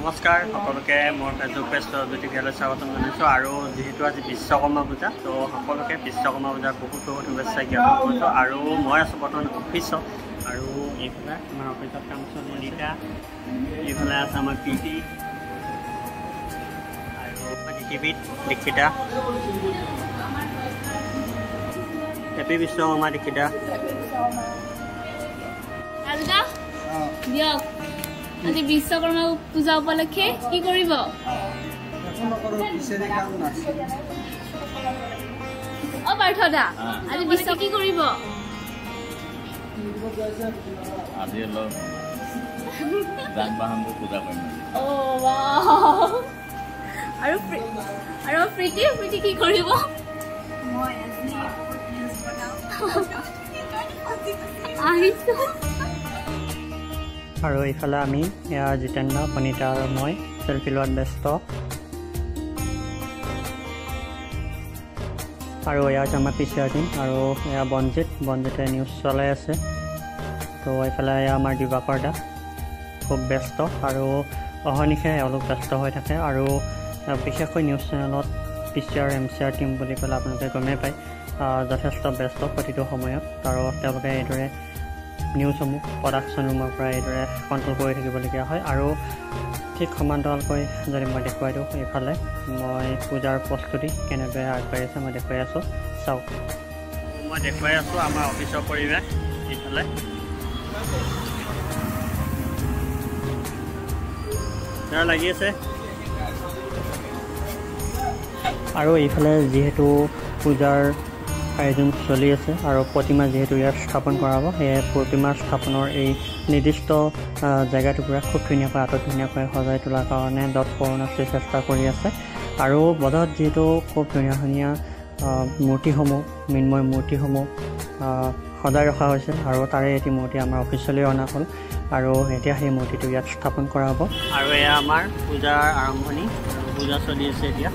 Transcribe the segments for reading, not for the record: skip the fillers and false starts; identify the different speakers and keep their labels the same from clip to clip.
Speaker 1: নমস্কাৰ সকলোকে মোৰ ফেচবুক পেজ জ্যোতিকালৈ স্বাগতম জনাইছোঁ আৰু যিহেতু আজি বিশ্বকৰ্মা পূজা তো সকলোকে বিশ্বকৰ্মা পূজাৰ বহুত শুভেচ্ছা জ্ঞাপন কৰিছোঁ আৰু মই আছোঁ বৰ্তমান অফিচত আৰু এইফালে আমাৰ অফিচত কাম চলি ৰীতা এইফালে আছে আমাৰ পিটি আৰু টিভিত দীক্ষিতা হেপী বিশ্বকৰ্মা দীক্ষিতা
Speaker 2: আজি বিশ্বকৰ্মা পূজা উপলক্ষে কি কৰিব পাৰ্থদা আজি বিশ্ব কি কৰিব
Speaker 3: আজি অলপ যান বাহনবোৰ পূজা কৰিম
Speaker 2: আৰু প্ৰীতি কি কৰিব
Speaker 1: আৰু এইফালে আমি জিতেন্দ্ৰ পনিতা আৰু মই চেল্ফি লোৱাত ব্যস্ত আৰু এয়া হৈছে আমাৰ পিচিআৰ টিম আৰু এয়া বনজিতে নিউজ চলাই আছে তো এইফালে এয়া আমাৰ দিবাকৰ দা খুব ব্যস্ত আৰু অহৰ্নিশে এওঁলোক ব্যস্ত হৈ থাকে আৰু বিশেষকৈ নিউজ চেনেলত পিচিআৰ এমচিআৰ টিম বুলি ক'লে আপোনালোকে গমেই পায় যথেষ্ট ব্যস্ত প্ৰতিটো সময়ত আৰু তেওঁলোকে এইদৰে নিউজসমূহ প্ৰডাকশ্যন ৰুমৰ পৰা এইদৰে কণ্ট্ৰল কৰি থাকিবলগীয়া হয় আৰু ঠিক সমান্তৰালকৈ যদি মই দেখুৱাই দিওঁ এইফালে মই পূজাৰ প্ৰস্তুতি কেনেদৰে আগবাঢ়ি আছে মই দেখুৱাই আছোঁ চাওক মই দেখুৱাই আছোঁ আমাৰ অফিচৰ পৰিৱেশ এইফালে লাগি আছে আৰু এইফালে যিহেতু পূজাৰ আয়োজন চলি আছে আৰু প্ৰতিমা যিহেতু ইয়াত স্থাপন কৰা হ'ব সেয়ে প্ৰতিমা স্থাপনৰ এই নিৰ্দিষ্ট জেগাটুকুৰা খুব ধুনীয়াকৈ ধুনীয়াকৈ সজাই তোলাৰ কাৰণে অৰুণাচলে চেষ্টা কৰি আছে আৰু বজাৰত যিহেতু খুব ধুনীয়া ধুনীয়া মূৰ্তিসমূহ মৃন্ময় মূৰ্তিসমূহ সজাই ৰখা হৈছে আৰু তাৰে এটি মূৰ্তি আমাৰ অফিচলৈ অনা হ'ল আৰু এতিয়া সেই মূৰ্তিটো ইয়াত স্থাপন কৰা হ'ব আৰু এয়া আমাৰ পূজাৰ আৰম্ভণি পূজা চলি আছে এতিয়া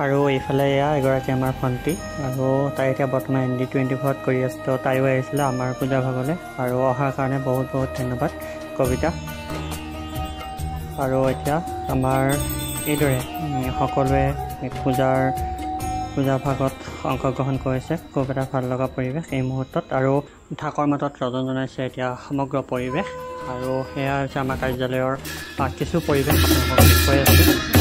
Speaker 1: আৰু এইফালে এয়া এগৰাকী আমাৰ ভণ্টি আৰু তাই এতিয়া বৰ্তমান ND24 কৰি আছে তো তাইও আহিছিলে আমাৰ পূজা ভাগলৈ আৰু অহাৰ কাৰণে বহুত ধন্যবাদ কবিতা আৰু এতিয়া আমাৰ এইদৰে সকলোৱে পূজা ভাগত অংশগ্ৰহণ কৰিছে খুব এটা ভাল লগা পৰিৱেশ এই মুহূৰ্তত আৰু ঢাকৰ মাজত ৰজন জনাইছে এতিয়া সমগ্ৰ পৰিৱেশ আৰু সেয়া হৈছে আমাৰ কাৰ্যালয়ৰ কিছু পৰিৱেশ আপোনালোকক দেখুৱাই আছোঁ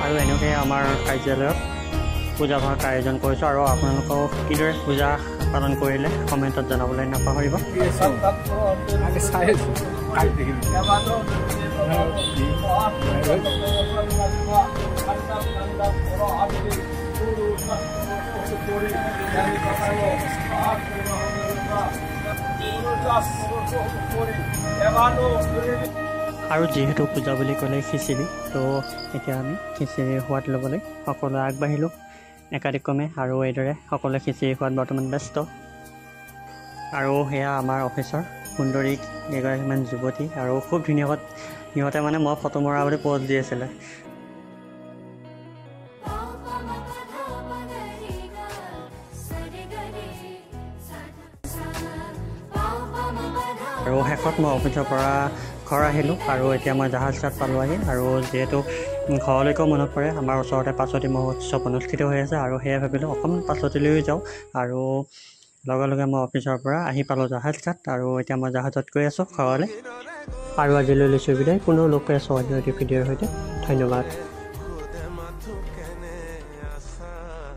Speaker 1: আৰু এনেকৈ আমাৰ কাৰ্যালয়ত পূজা ভাগ আয়োজন কৰিছোঁ আৰু আপোনালোকেও কিদৰে পূজা পালন কৰিলে কমেণ্টত জনাবলৈ নাপাহৰিব আৰু যিহেতু পূজা বুলি ক'লে খিচিৰি তো এতিয়া আমি খিচিৰিৰ সোৱাদ ল'বলৈ সকলোৱে আগবাঢ়িলোঁ একাদিক্ৰমে আৰু এইদৰে সকলোৱে খিচিৰি সোৱাদ বৰ্তমান ব্যস্ত আৰু সেয়া আমাৰ অফিচৰ সুন্দৰী এগৰাকীমান যুৱতী আৰু খুব ধুনীয়াকৈ সিহঁতে মানে মই ফটো মৰা বুলি প'জ দি আছিলে আৰু শেষত মই অফিচৰ পৰা ঘৰ আহিলোঁ আৰু এতিয়া মই জাহাজ ঘাট পালোঁ আহি আৰু যিহেতু ঘৰলৈকেও মনত পৰে আমাৰ ওচৰতে পাছতি মহোৎসৱ অনুষ্ঠিত হৈ আছে আৰু সেয়ে ভাবিলোঁ অকণমান পাছতিলৈও যাওঁ আৰু লগে লগে মই অফিচৰ পৰা আহি পালোঁ জাহাজ ঘাট আৰু এতিয়া মই জাহাজত গৈ আছোঁ ঘৰলৈ আৰু আজিলৈ লৈছোঁ বিদায় পুনৰ লগ পাই আছোঁ অন্য এটি ভিডিঅ'ৰ সৈতে ধন্যবাদ।